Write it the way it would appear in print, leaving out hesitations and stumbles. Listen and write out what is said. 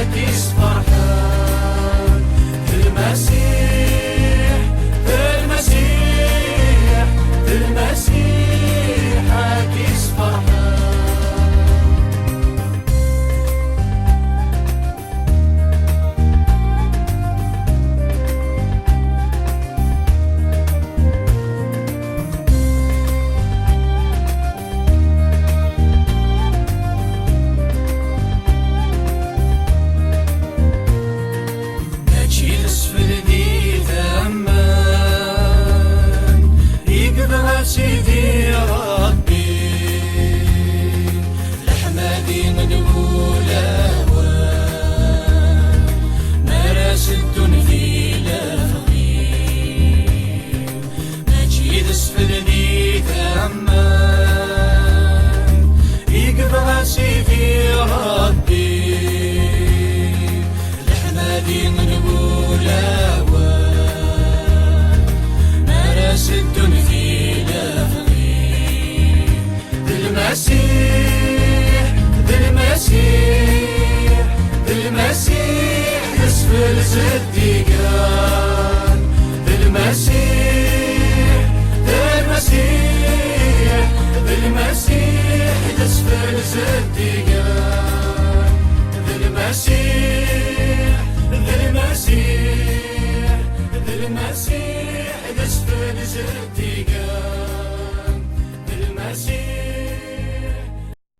عاكس فرحان المسيح، المسيح، المسيح عاكس فرحان. سيدي ربي لحمادي نقول أوان مرس الدن في لفغير ماشي اسفل ذي ثمان يقبع سيدي ربي لحمادي نقول أوان مرس الدن في المسيح، المسيح، المسيح يسفل صديقان المسيح، المسيح، المسيح يسفل صديقان المسيح، المسيح، المسيح يسفل صديقان.